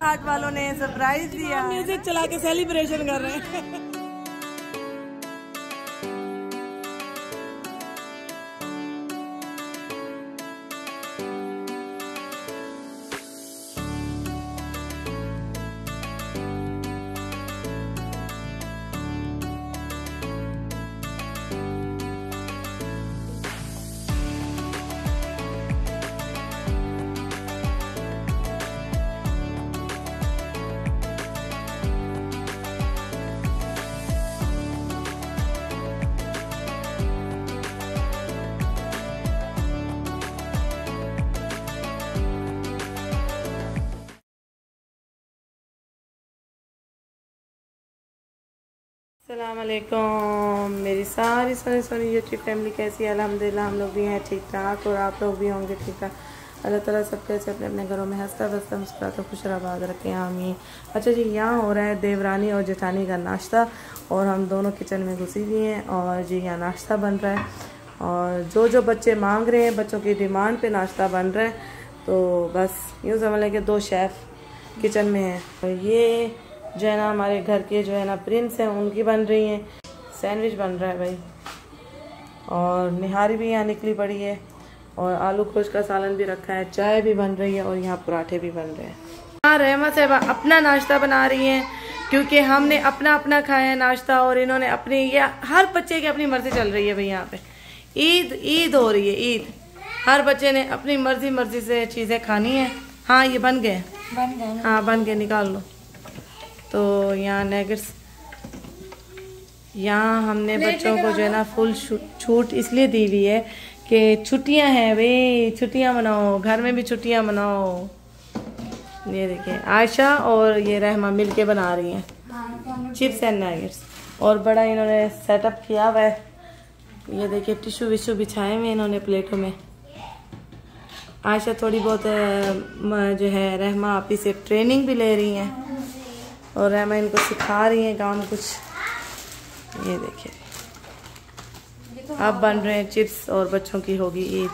हाट वालों ने सरप्राइज दिया, म्यूजिक चला के सेलिब्रेशन कर रहे हैं। अस्सलाम वालेकुम मेरी सारी सोनी यूट्यूब फैमिली कैसी है। अल्हम्दुलिल्लाह हम लोग भी हैं ठीक ठाक और आप लोग भी होंगे ठीक ठाक। अल्लाह ताला सबके से अपने अपने घरों में हंसता बसता मुस्कुराता खुश आबाद रखें आमीन। अच्छा जी, यहाँ हो रहा है देवरानी और जेठानी का नाश्ता और हम दोनों किचन में घुसी हुई हैं और जी यहाँ नाश्ता बन रहा है और जो बच्चे मांग रहे हैं बच्चों की डिमांड पे नाश्ता बन रहा है। तो बस यूँ समझ लें कि 2 शेफ़ किचन में हैं और ये जो है ना हमारे घर के जो है ना प्रिंस हैं उनकी बन रही हैं। सैंडविच बन रहा है भाई और निहारी भी यहाँ निकली पड़ी है और आलू खुश का सालन भी रखा है, चाय भी बन रही है और यहाँ पराठे भी बन रहे हैं। हाँ, रहमा साहबा अपना नाश्ता बना रही हैं क्योंकि हमने अपना अपना खाया है नाश्ता और इन्होंने अपनी, ये हर बच्चे की अपनी मर्जी चल रही है भाई। यहाँ पे ईद हो रही है, ईद हर बच्चे ने अपनी मर्जी से चीज़ें खानी है। हाँ ये बन गए, हाँ बन गए, निकाल लो। तो यहाँ नेगेट्स, यहाँ हमने बच्चों को जो है ना फुल छूट इसलिए दी हुई है कि छुट्टियां हैं भाई, छुट्टियां मनाओ, घर में भी छुट्टियां मनाओ। ये देखिए आयशा और ये रहमा मिलके बना रही हैं चिप्स एंड नेगेट्स और बड़ा इन्होंने सेटअप किया हुआ है। ये देखिए टिश्यू विश्यू बिछाए हुए इन्होंने प्लेटों में। आयशा थोड़ी बहुत जो है रहमा आपी से ट्रेनिंग भी ले रही हैं और रहमा इनको सिखा रही हैं काम कुछ। ये देखिए अब बन रहे हैं चिप्स और बच्चों की होगी ईद।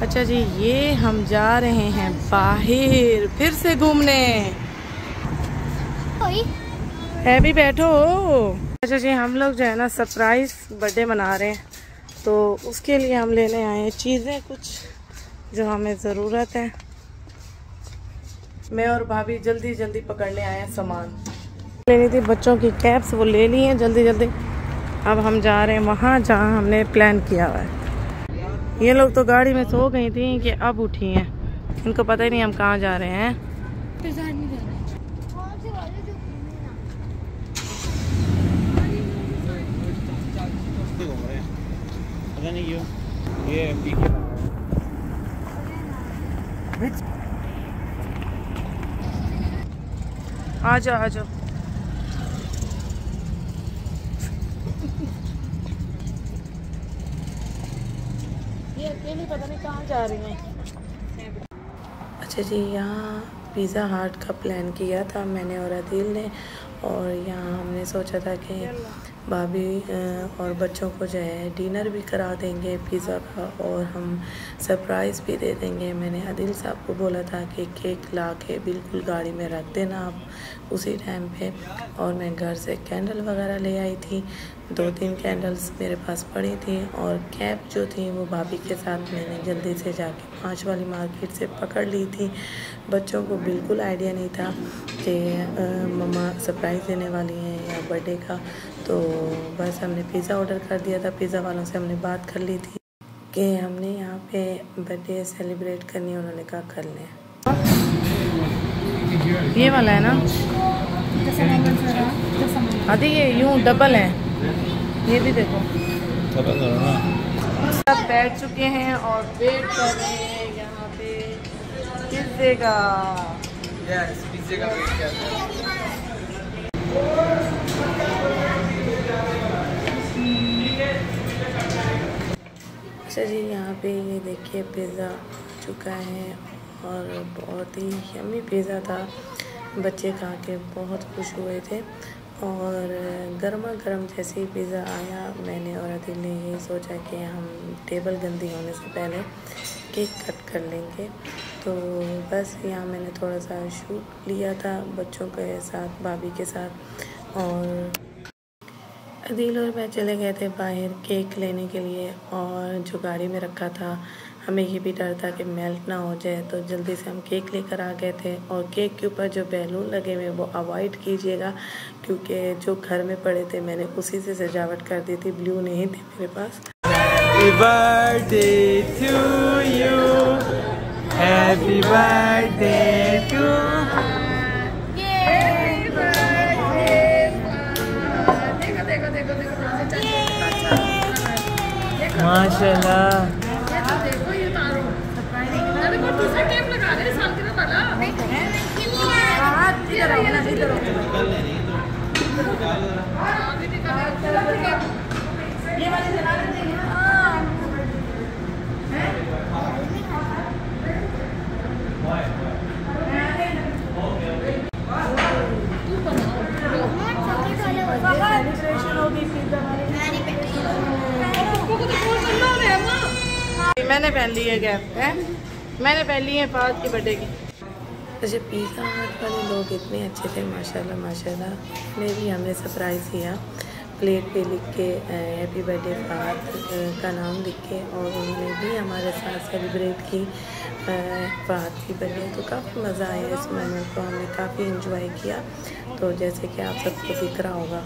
अच्छा जी, ये हम जा रहे हैं बाहर फिर से घूमने। है भी बैठो। अच्छा जी, हम लोग जो है ना सरप्राइज बर्थडे मना रहे हैं तो उसके लिए हम लेने आए हैं चीज़ें कुछ जो हमें ज़रूरत है। मैं और भाभी जल्दी पकड़ने आए हैं सामान लेनी थी। बच्चों की कैप्स वो ले ली हैं जल्दी। अब हम जा रहे हैं वहाँ जहाँ हमने प्लान किया हुआ है। ये लोग तो गाड़ी में सो गई थी कि अब उठी हैं, इनको पता ही नहीं हम कहाँ जा रहे हैं। आ जाओ ये अकेली पता नहीं कहाँ जा रही हैं। अच्छा जी, यहाँ पिज़्ज़ा हट का प्लान किया था मैंने और अदील ने और यहाँ हमने सोचा था कि भाभी और बच्चों को जो है डिनर भी करा देंगे पिज़्ज़ा का और हम सरप्राइज़ भी दे देंगे। मैंने अदील साहब को बोला था कि केक ला के बिल्कुल गाड़ी में रख देना आप उसी टाइम पे। और मैं घर से कैंडल वगैरह ले आई थी, 2-3 कैंडल्स मेरे पास पड़ी थी और कैप जो थी वो भाभी के साथ मैंने जल्दी से जाके 5 वाली मार्केट से पकड़ ली थी। बच्चों को बिल्कुल आइडिया नहीं था कि मम्मा सरप्राइज़ देने वाली हैं या बर्थडे का। तो बस हमने पिज़्ज़ा ऑर्डर कर दिया था। पिज़्ज़ा वालों से हमने बात कर ली थी कि हमने यहाँ पे बर्थडे सेलिब्रेट करनी है, उन्होंने कहा कर लें। ये वाला है ना आदि, ये यूँ डबल है, ये भी देखो। सब बैठ चुके हैं और वेट कर रहे हैं यहाँ पे पिज़्ज़े का। पिज़्ज़े का वेट कर रहे हैं। अच्छा जी, यहाँ पे ये देखिए पिज़्ज़ा आ चुका है और बहुत ही यम्मी पिज़्ज़ा था। बच्चे खा के बहुत खुश हुए थे। और गर्मा गर्म जैसे ही पिज़्ज़ा आया, मैंने और अदिल ने यही सोचा कि हम टेबल गंदी होने से पहले केक कट कर लेंगे। तो बस यहाँ मैंने थोड़ा सा शूट लिया था बच्चों के साथ, भाभी के साथ। और अदिल और मैं चले गए थे बाहर केक लेने के लिए। और जो गाड़ी में रखा था, हमें ये भी डर था कि मेल्ट ना हो जाए, तो जल्दी से हम केक लेकर आ गए थे। और केक के ऊपर जो बैलून लगे हुए वो अवॉइड कीजिएगा, क्योंकि जो घर में पड़े थे मैंने उसी से सजावट कर दी थी, ब्लू नहीं थे मेरे पास। Happy birthday to you, happy birthday to माशाल्लाह। मैंने पहन ली है कैप है, मैंने पहन ली है फात की बर्थडे की। वैसे पिज़्ज़ा हट वाले लोग इतने अच्छे थे, माशाल्लाह माशाल्लाह। ने भी हमने सरप्राइज़ किया, प्लेट पे लिख के हैप्पी बर्थडे फात का नाम लिख के, और उन्होंने भी हमारे साथ सेलिब्रेट की फात की बर्थडे। तो काफ़ी मज़ा आया इस मोमेंट को, हमने काफ़ी इंजॉय किया। तो जैसे कि आप सबको दिख रहा होगा।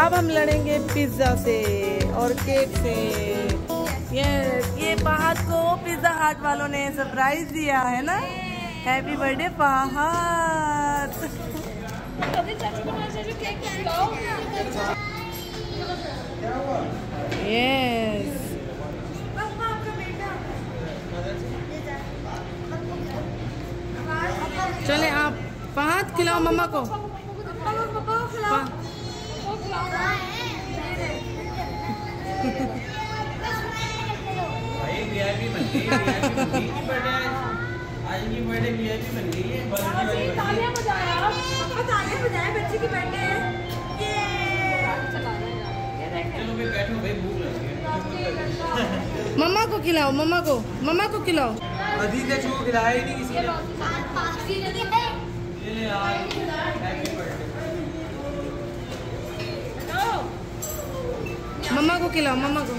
अब हम लड़ेंगे पिज़्ज़ा से और केक से। ये फहद को पिज़्ज़ा हट वालों ने सरप्राइज दिया है ना। Happy birthday Fahad. यस, चले आप फहद खिलाओ मम्मा को। मम्मा को खिलाओ, मम्मा को खिलाओ। अभी तक वो खिलाया ही नहीं किसी ने। मम्मा को खिलाओ, मम्मा को।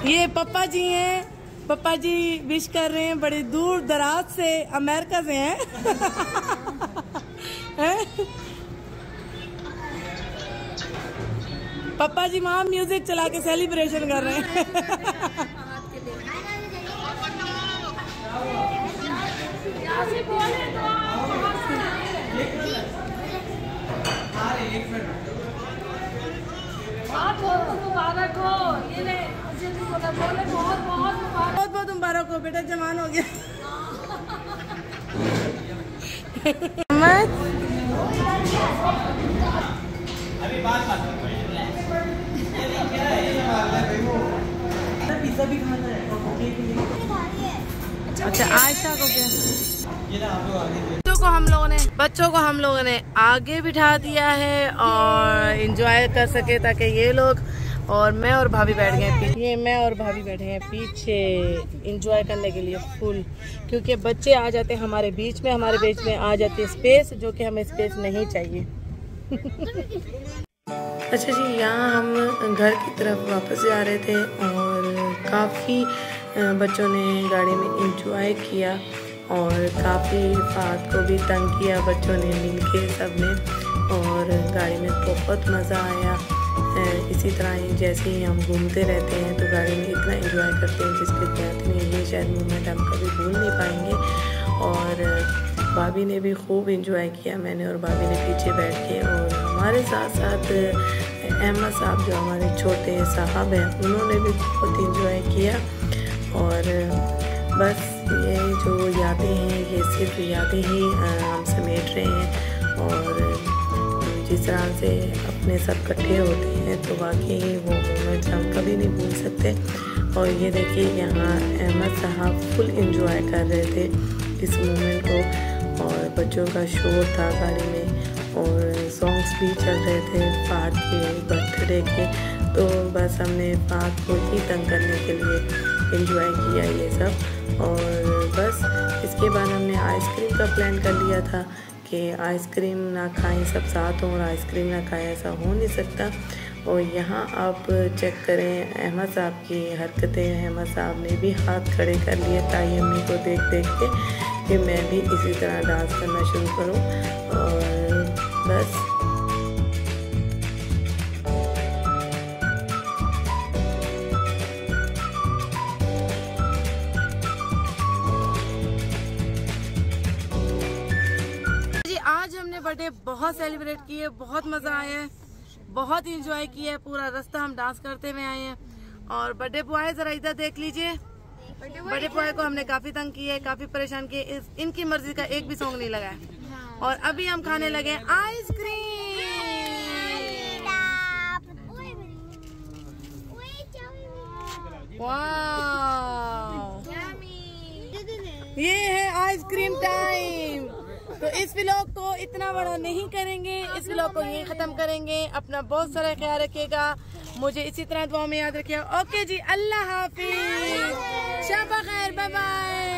ये पापा जी हैं, पापा जी विश कर रहे हैं, बड़े दूर दराज से अमेरिका से हैं। पापा जी वहाँ म्यूजिक चला के सेलिब्रेशन कर रहे हैं। बहुत बहुत मुबारक हो बेटा, जवान हो गया। पिज़्ज़ा भी खाना है। अच्छा आयशा को क्या? बच्चों को हम लोगों ने आगे बिठा दिया है और इंजॉय कर सके ताकि ये लोग, और मैं और भाभी बैठ गए पीछे। ये मैं और भाभी बैठे हैं पीछे इंजॉय करने के लिए फुल, क्योंकि बच्चे आ जाते हैं हमारे बीच में आ जाती है स्पेस, जो कि हमें स्पेस नहीं चाहिए। अच्छा जी, यहाँ हम घर की तरफ वापस जा रहे थे और काफ़ी बच्चों ने गाड़ी में इंजॉय किया और काफ़ी फात को भी तंग किया बच्चों ने मिल के सब ने, और गाड़ी में बहुत मज़ा आया। इसी तरह ही जैसे ही हम घूमते रहते हैं तो गाड़ी में इतना एंजॉय करते हैं जिसके बात नहीं, ये शायद मोमेंट हम कभी भूल नहीं पाएंगे। और भाभी ने भी खूब एंजॉय किया, मैंने और भाभी ने पीछे बैठ के, और हमारे साथ साथ अहमद साहब जो हमारे छोटे साहब हैं उन्होंने भी बहुत एंजॉय किया। और बस ये जो यादें हैं ये सिर्फ यादें ही हम समेट रहे हैं, और जिस तरह से अपने सब इकट्ठे होते हैं तो वाकई वो मोमेंट्स हम कभी नहीं भूल सकते। और ये देखिए यहाँ अहमद साहब फुल एंजॉय कर रहे थे इस मोमेंट को, और बच्चों का शोर था गाड़ी में और सॉन्ग्स भी चल रहे थे फात के बर्थडे के। तो बस हमने फात को ही तंग करने के लिए एंजॉय किया ये सब। और बस इसके बाद हमने आइसक्रीम का प्लान कर लिया था कि आइसक्रीम ना खाएं सब साथ हों, और आइसक्रीम ना खाएं ऐसा हो नहीं सकता। और यहाँ आप चेक करें अहमद साहब की हरकतें, अहमद साहब ने भी हाथ खड़े कर लिए ताई अम्मी को देख देख के कि मैं भी इसी तरह डांस करना शुरू करूँ। और बस आज हमने बर्थडे बहुत सेलिब्रेट किए, बहुत मजा आया है, बहुत इंजॉय किया है। पूरा रास्ता हम डांस करते हुए आए हैं। और बर्थडे बॉय जरा इधर देख लीजिए, बर्थडे बॉय को हमने काफी तंग किया है, काफी परेशान किए, इनकी मर्जी का एक भी सॉन्ग नहीं लगा है। और अभी हम खाने लगे आइसक्रीम। वाह, ये है आइसक्रीम टाइम। तो इस व्लॉग को इतना बड़ा नहीं करेंगे, इस व्लॉग को यहीं खत्म करेंगे। अपना बहुत सारा ख्याल रखिएगा, मुझे इसी तरह दुआ में याद रखिएगा। ओके जी, अल्लाह हाफिज, शब खैर, बाय बाय।